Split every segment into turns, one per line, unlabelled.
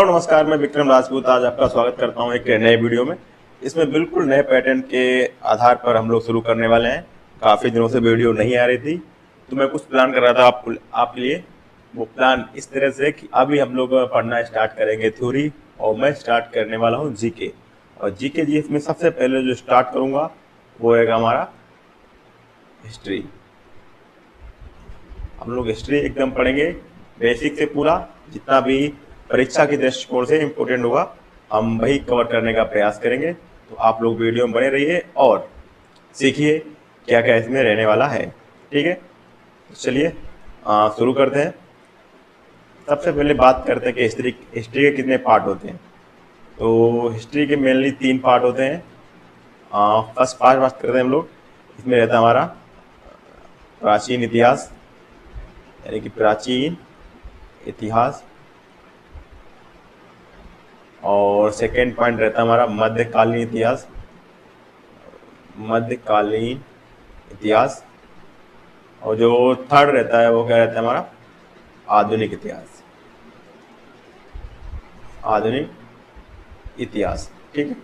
नमस्कार, मैं विक्रम राजपूत आज आपका स्वागत करता हूं एक नए वीडियो में। इसमें बिल्कुल नए पैटर्न के आधार पर हम लोग शुरू करने वाले हैं। काफ़ी दिनों से वीडियो नहीं आ रही थी, तो मैं कुछ प्लान कर रहा था आपके लिए। वो प्लान इस तरह से कि अभी हम लोग पढ़ना स्टार्ट करेंगे थ्योरी, और मैं स्टार्ट करने वाला हूँ जीके। और जीके जी में सबसे पहले जो स्टार्ट करूँगा वो है हमारा हिस्ट्री। हम लोग हिस्ट्री एकदम पढ़ेंगे बेसिक से, पूरा जितना भी परीक्षा के दृष्टिकोण से इम्पोर्टेंट होगा हम वही कवर करने का प्रयास करेंगे। तो आप लोग वीडियो में बने रहिए और सीखिए क्या क्या इसमें रहने वाला है। ठीक है, तो चलिए शुरू करते हैं। सबसे पहले बात करते हैं कि हिस्ट्री के कितने पार्ट होते हैं। तो हिस्ट्री के मेनली 3 पार्ट होते हैं। फर्स्ट पार्ट बात करते हैं हम लोग, इसमें रहता है हमारा प्राचीन इतिहास, यानी कि प्राचीन इतिहास। और सेकेंड पॉइंट रहता है हमारा मध्यकालीन इतिहास, मध्यकालीन इतिहास। और जो थर्ड रहता है वो क्या रहता है हमारा आधुनिक इतिहास, आधुनिक इतिहास। ठीक है,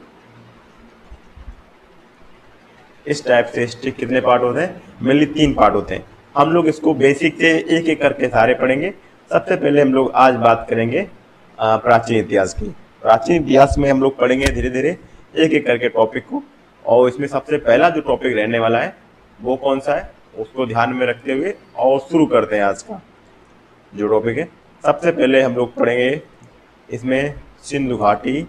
इस टाइप से हिस्ट्री कितने पार्ट होते हैं? मेनली 3 पार्ट होते हैं। हम लोग इसको बेसिक से एक एक करके सारे पढ़ेंगे। सबसे पहले हम लोग आज बात करेंगे प्राचीन इतिहास की। प्राचीन इतिहास में हम लोग पढ़ेंगे धीरे धीरे एक एक करके टॉपिक को। और इसमें सबसे पहला जो टॉपिक रहने वाला है वो कौन सा है, उसको ध्यान में रखते हुए और शुरू करते हैं आज का जो टॉपिक है। सबसे पहले हम लोग पढ़ेंगे इसमें सिंधु घाटी,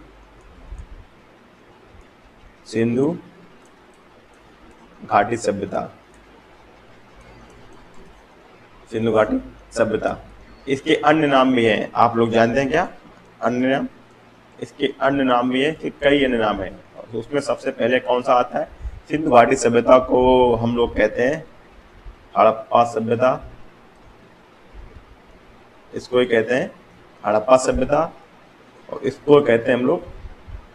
सिंधु घाटी सभ्यता, सिंधु घाटी सभ्यता। इसके अन्य नाम भी हैं, आप लोग जानते हैं क्या अन्य नाम? इसके अन्य नाम भी है कि कई अन्य नाम है। तो उसमें सबसे पहले कौन सा आता है? सिंधु घाटी सभ्यता को हम लोग कहते हैं हड़प्पा सभ्यता, इसको ही कहते हैं हड़प्पा सभ्यता। और इसको कहते हैं हम लोग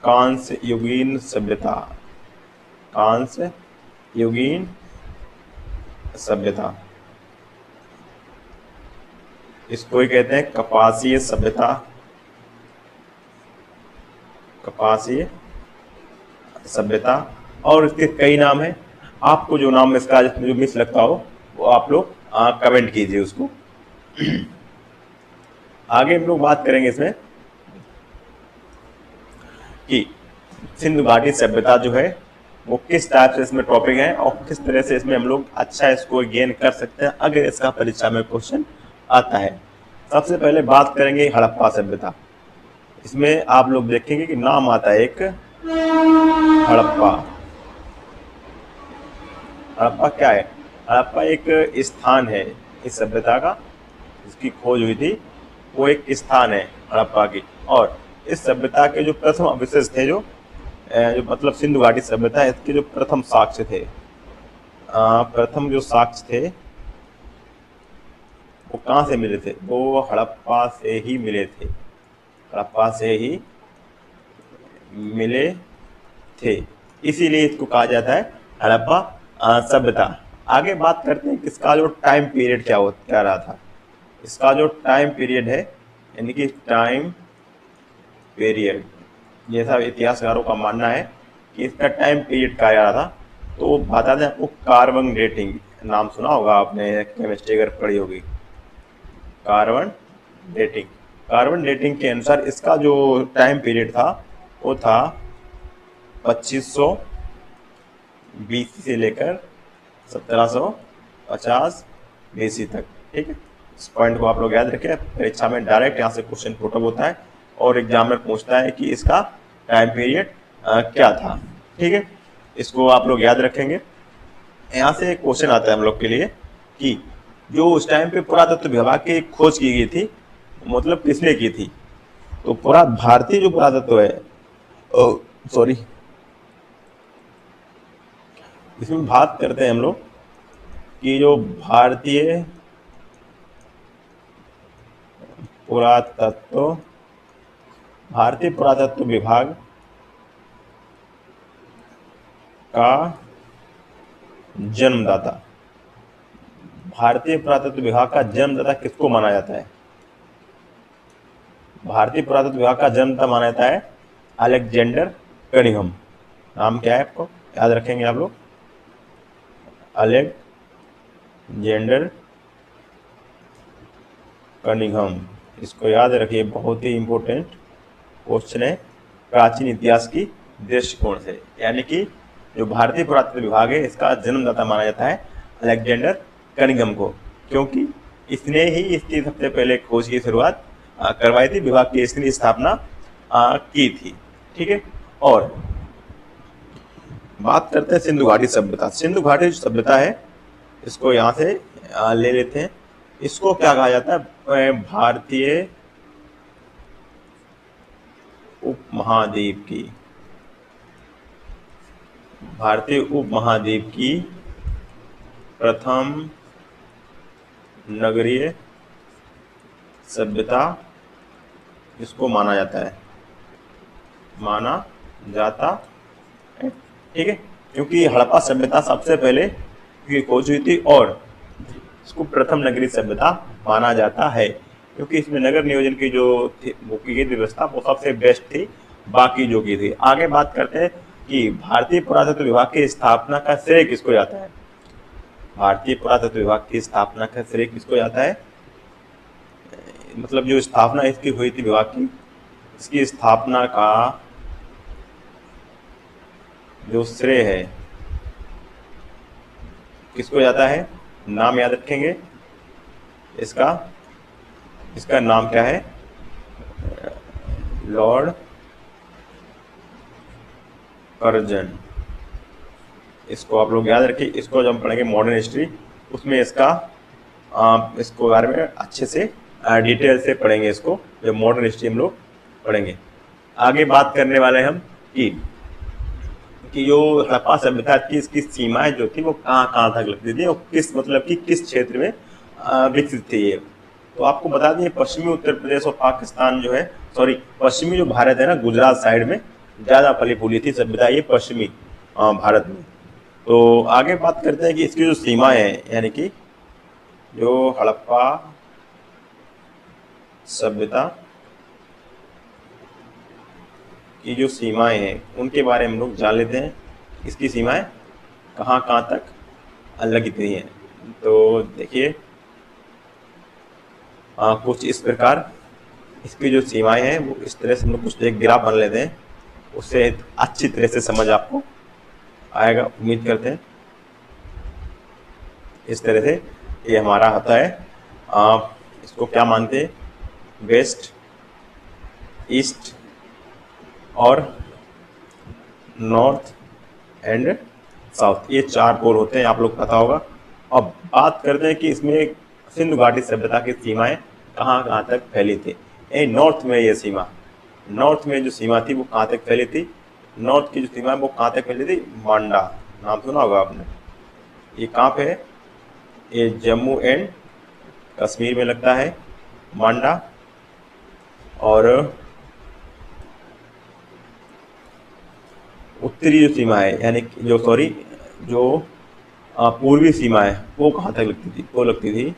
कांस्य युगीन सभ्यता, कांस्य युगीन सभ्यता। इसको ही कहते हैं कपासीय सभ्यता, कपासीय सभ्यता। और इसके कई नाम हैं, आपको जो नाम इसका जो मिस लगता हो वो आप लोग कमेंट कीजिए उसको। आगे हम लोग बात करेंगे इसमें कि सिंधु घाटी सभ्यता जो है वो किस टाइप से इसमें टॉपिक है और किस तरह से इसमें हम लोग अच्छा स्कोर गेन कर सकते हैं अगर इसका परीक्षा में क्वेश्चन आता है। सबसे पहले बात करेंगे हड़प्पा सभ्यता। इसमें आप लोग देखेंगे कि नाम आता है एक हड़प्पा। हड़प्पा क्या है? हड़प्पा एक स्थान है इस सभ्यता का, जिसकी खोज हुई थी। वो एक स्थान है हड़प्पा की। और इस सभ्यता के जो प्रथम अवशेष थे, जो मतलब सिंधु घाटी सभ्यता है, इसके जो प्रथम साक्ष्य थे, प्रथम जो साक्ष्य थे वो कहाँ से मिले थे? वो हड़प्पा से ही मिले थे, हड़प्पा से ही मिले थे। इसीलिए इसको कहा जाता है हड़प्पा सभ्यता। आगे बात करते हैं कि इसका जो टाइम पीरियड क्या रहा था। इसका जो टाइम पीरियड है, यानी कि टाइम पीरियड, जैसा इतिहासकारों का मानना है कि इसका टाइम पीरियड क्या रहा था। तो बता दें आपको, कार्बन डेटिंग नाम सुना होगा आपने, केमिस्ट्री अगर पढ़ी होगी। कार्बन डेटिंग, कार्बन डेटिंग के अनुसार इसका जो टाइम पीरियड था वो था 2500 BC से लेकर 1750 BC तक। ठीक है, इस पॉइंट को आप लोग याद रखें। परीक्षा में डायरेक्ट यहाँ से क्वेश्चन पुटअप होता है और एग्जामिनर पूछता है कि इसका टाइम पीरियड क्या था। ठीक है, इसको आप लोग याद रखेंगे। यहाँ से एक क्वेश्चन आता है हम लोग के लिए कि जो उस टाइम पे पुरातत्व विभाग की खोज की गई थी, मतलब किसने की थी? तो पूरा भारतीय जो पुरातत्व है, सॉरी, इसमें बात करते हैं हम लोग कि जो भारतीय पुरातत्व विभाग का जन्मदाता, भारतीय पुरातत्व विभाग का जन्मदाता किसको माना जाता है? भारतीय पुरातत्व विभाग का जन्मदाता माना जाता है अलेक्जेंडर कनिंघम। नाम क्या है आपको याद रखेंगे आप लोग, अलेक्जेंडर कनिंघम, इसको याद रखिए, बहुत ही इंपॉर्टेंट क्वेश्चन है प्राचीन इतिहास की दृष्टिकोण से। यानी कि जो भारतीय पुरातत्व विभाग है इसका जन्मदाता माना जाता है अलेक्जेंडर कनिंघम को, क्योंकि इसने ही इसकी सबसे पहले खोज की शुरुआत करवाई थी, विभाग की इसने स्थापना की थी। ठीक है, और बात करते हैं सिंधु घाटी सभ्यता। सिंधु घाटी सभ्यता है इसको यहाँ से ले लेते हैं। इसको क्या कहा जाता है, भारतीय उपमहाद्वीप की, भारतीय उपमहाद्वीप की प्रथम नगरीय सभ्यता इसको माना जाता है, माना जाता है। ठीक है, क्योंकि हड़प्पा सभ्यता सबसे पहले की खोज हुई थी और इसको प्रथम नगरीय सभ्यता माना जाता है, क्योंकि इसमें नगर नियोजन की जो वो की गई व्यवस्था वो सबसे बेस्ट थी बाकी जो की थी। आगे बात करते हैं कि भारतीय पुरातत्व विभाग की स्थापना का श्रेय किसको जाता है। भारतीय पुरातत्व विभाग की स्थापना का श्रेय किसको जाता है, मतलब जो स्थापना इसकी हुई थी विभाग की, इसकी स्थापना का जो श्रेय है किसको जाता है, नाम याद रखेंगे इसका, इसका नाम क्या है, लॉर्ड कर्जन। इसको आप लोग याद रखिए, इसको जब हम पढ़ेंगे मॉडर्न हिस्ट्री उसमें इसका इसको बारे में अच्छे से डिटेल से पढ़ेंगे, इसको जब मॉडर्न हिस्ट्री हम लोग पढ़ेंगे। आगे बात करने वाले हम कि जो हड़प्पा सभ्यता की इसकी सीमाएं जो थी वो कहाँ तक लगती थी और किस मतलब कि किस क्षेत्र में विकसित थी ये। तो आपको बता दें पश्चिमी उत्तर प्रदेश और पाकिस्तान जो है, सॉरी पश्चिमी जो भारत है ना, गुजरात साइड में ज़्यादा फली फूली थी सभ्यता ये पश्चिमी भारत में। तो आगे बात करते हैं कि इसकी जो सीमाएं हैं, यानी कि जो हड़प्पा सभ्यता की जो सीमाएं हैं उनके बारे में हम लोग जान लेते हैं, इसकी सीमाएं कहाँ तक लगी थी हैं। तो देखिए कुछ इस प्रकार इसकी जो सीमाएं हैं वो इस तरह से हम लोग कुछ एक ग्राफ बना लेते हैं, उससे अच्छी तरह से समझ आपको आएगा, उम्मीद करते हैं। इस तरह से ये हमारा होता है, इसको क्या मानते हैं, वेस्ट, ईस्ट और नॉर्थ एंड साउथ, ये चार पोल होते हैं, आप लोग पता होगा। अब बात करते हैं कि इसमें सिंधु घाटी सभ्यता की सीमाएं कहाँ तक फैली थी। नॉर्थ में ये सीमा, नॉर्थ में जो सीमा थी वो कहाँ तक फैली थी, नॉर्थ की जो सीमा है वो कहाँ तक फैली थी, मांडा, नाम सुना होगा आपने। ये कहाँ पे है, ये जम्मू एंड कश्मीर में लगता है मांडा। और उत्तरी जो सीमा है, यानी जो सॉरी जो पूर्वी सीमा है वो कहाँ तक लगती थी, वो लगती थी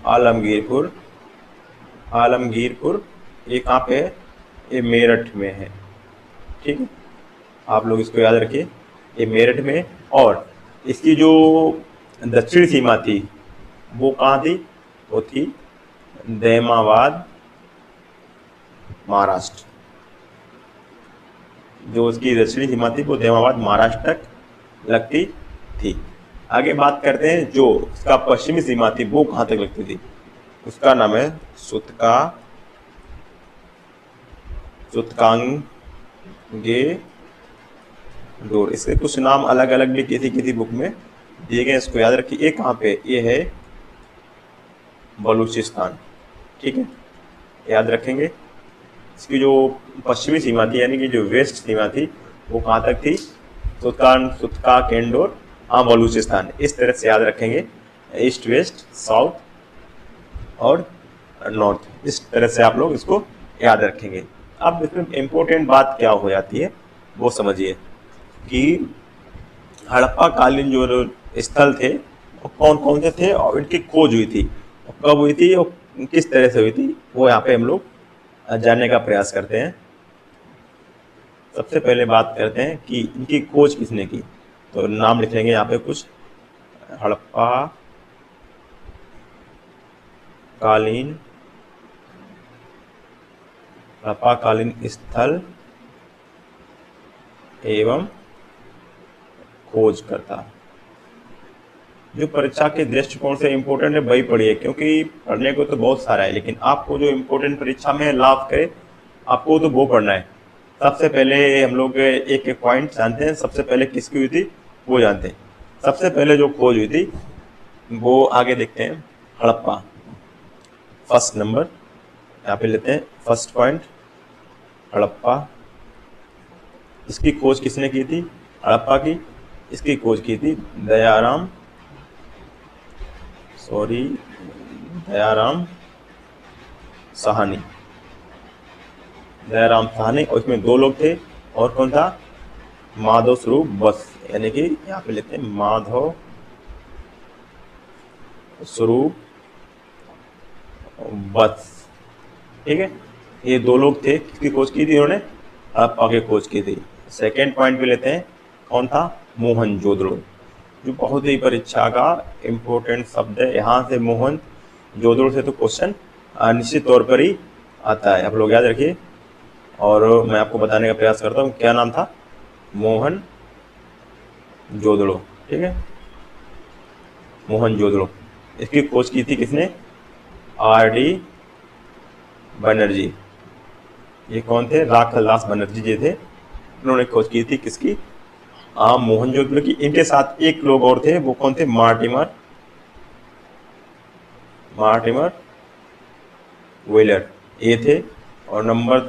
आलमगीरपुर, ये कहाँ पे है, ये मेरठ में है। ठीक है, आप लोग इसको याद रखिए, ये मेरठ में। और इसकी जो दक्षिणी सीमा थी वो कहाँ थी, वो थी दैमाबाद, महाराष्ट्र। जो उसकी दक्षिणी सीमा थी वो दैमाबाद महाराष्ट्र तक लगती थी। आगे बात करते हैं जो उसका पश्चिमी सीमा थी वो कहाँ तक लगती थी, उसका नाम है सुतकांगेडोर। इसके कुछ नाम अलग अलग भी किसी बुक में दिए गए, इसको याद रखिए। ये कहाँ पे, ये है बलूचिस्तान। ठीक है, याद रखेंगे। इसकी जो पश्चिमी सीमा थी यानी कि जो वेस्ट सीमा थी वो कहाँ तक थी, सुतकांगेडोर, बलूचिस्तान। इस तरह से याद रखेंगे, ईस्ट, वेस्ट, साउथ और नॉर्थ, इस तरह से आप लोग इसको याद रखेंगे। अब इसमें इम्पोर्टेंट बात क्या हो जाती है वो समझिए कि हड़प्पा कालीन जो स्थल थे और कौन कौन से थे और इनकी खोज हुई थी और कब हुई थी और किस तरह से हुई थी, वो यहाँ पे हम लोग जानने का प्रयास करते हैं। सबसे पहले बात करते हैं कि इनकी खोज किसने की। तो नाम लिख लेंगे यहाँ पे कुछ, हड़प्पा कालीन स्थल एवं खोजकर्ता। जो परीक्षा के दृष्टिकोण से इम्पोर्टेंट है वही पढ़िए, क्योंकि पढ़ने को तो बहुत सारा है, लेकिन आपको जो इम्पोर्टेंट परीक्षा में लाभ करे आपको तो वो पढ़ना है। सबसे पहले हम लोग एक एक पॉइंट जानते हैं। सबसे पहले किसकी हुई थी वो जानते हैं। सबसे पहले जो खोज हुई थी वो आगे देखते हैं, हड़प्पा। फर्स्ट नंबर यहाँ पे लेते हैं, फर्स्ट पॉइंट हड़प्पा। इसकी खोज किसने की थी? हड़प्पा की इसकी खोज की थी दयाराम साहनी। दयाराम साहनी, और इसमें दो लोग थे, और कौन था? माधव स्वरूप बस, यानी कि यहाँ पे लेते हैं माधव स्वरूप बस। ठीक है, ये दो लोग थे। किसकी खोज की थी इन्होंने? हड़प्पा की खोज की थी। सेकेंड पॉइंट पे लेते हैं, कौन था? मोहनजोदड़ो, जो बहुत ही परीक्षा का इम्पोर्टेंट शब्द है। यहाँ से मोहनजोदड़ो से तो क्वेश्चन निश्चित तौर पर ही आता है, आप लोग याद रखिए। और मैं आपको बताने का प्रयास करता हूँ, क्या नाम था? मोहनजोदड़ो। ठीक है, मोहनजोदड़ो। इसकी खोज की थी किसने? आर.डी. बनर्जी। ये कौन थे? राखालदास बनर्जी जी थे, उन्होंने खोज की थी किसकी? मोहनजोदड़ो की। इनके साथ एक लोग और थे, वो कौन थे? मार्टिमर व्हीलर, ये थे। और नंबर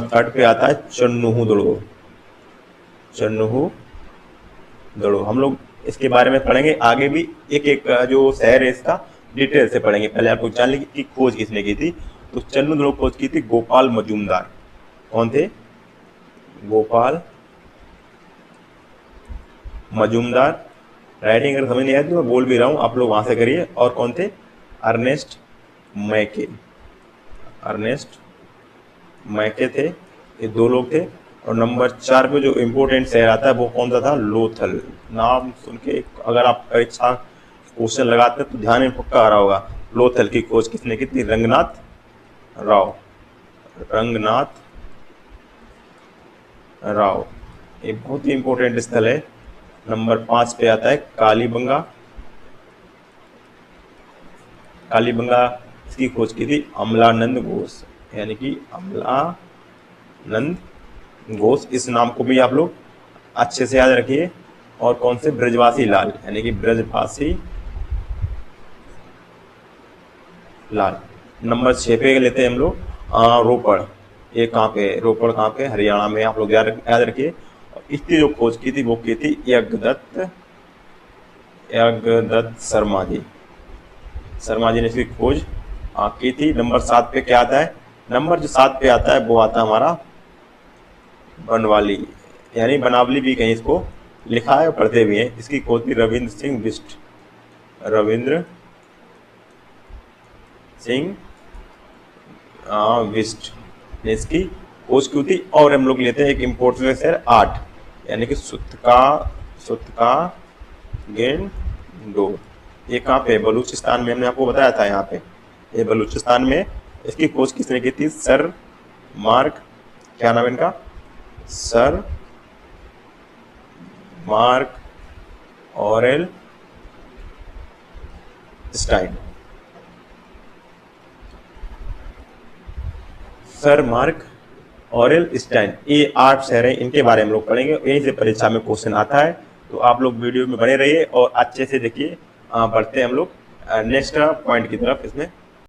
थर्ड पे आता है चन्नूहू दड़ो। हम लोग इसके बारे में पढ़ेंगे आगे भी, एक एक जो शहर है इसका डिटेल से पढ़ेंगे। पहले आपको जान लीजिए कि खोज किसने की थी। तो चन्नूहू खोज की थी गोपाल मजूमदार। कौन थे? गोपाल मजूमदार। राइटिंग अगर समझ नहीं आती तो मैं बोल भी रहा हूँ, आप लोग वहां से करिए। और कौन थे? अर्नेस्ट मैके थे, ये दो लोग थे। और नंबर 4 पे जो इम्पोर्टेंट शहर आता है वो कौन सा था? लोथल। नाम सुन के अगर आप परीक्षा क्वेश्चन लगाते हैं तो ध्यान में पक्का आ रहा होगा। लोथल की खोज किसने की थी? रंगनाथ राव। ये बहुत ही इम्पोर्टेंट स्थल है। नंबर 5 पे आता है कालीबंगा। इसकी खोज की थी अमलानंद घोष, यानी कि अमलानंद घोष। इस नाम को भी आप लोग अच्छे से याद रखिए। और कौन से? ब्रजवासी लाल, यानी कि ब्रजवासी लाल। नंबर 6 पे लेते हैं हम लोग रोपड़। ये कहाँ पे? रोपड़ कहाँ पे? हरियाणा में, आप लोग याद रखिए। इसकी जो खोज की थी वो की थी यज्ञदत्त शर्मा जी ने इसकी खोज की थी। नंबर 7 पे क्या आता है? नंबर जो 7 पे आता है वो आता है हमारा बनवाली, यानी बनावली भी कहीं इसको लिखा है, पढ़ते भी हैं। इसकी खोज थी रविंद्र सिंह विस्ट ने इसकी खोज की थी। और हम लोग लेते हैं एक इम्पोर्टेंट शहर 8, यानी कि गेंडो। ये कहाँ पे? बलूचिस्तान में, हमने आपको बताया था यहाँ पे, ये बलूचिस्तान में। इसकी खोज किसने की थी? सर मार्क, क्या नाम है इनका? Sir Mark Aurel Stein. Sir Mark Aurel Stein. ये 8 शहर हैं, इनके बारे में हम लोग पढ़ेंगे। यहीं से परीक्षा में क्वेश्चन आता है, तो आप लोग वीडियो में बने रहिए और अच्छे से देखिए। बढ़ते हैं हम लोग नेक्स्ट पॉइंट की तरफ। इसमें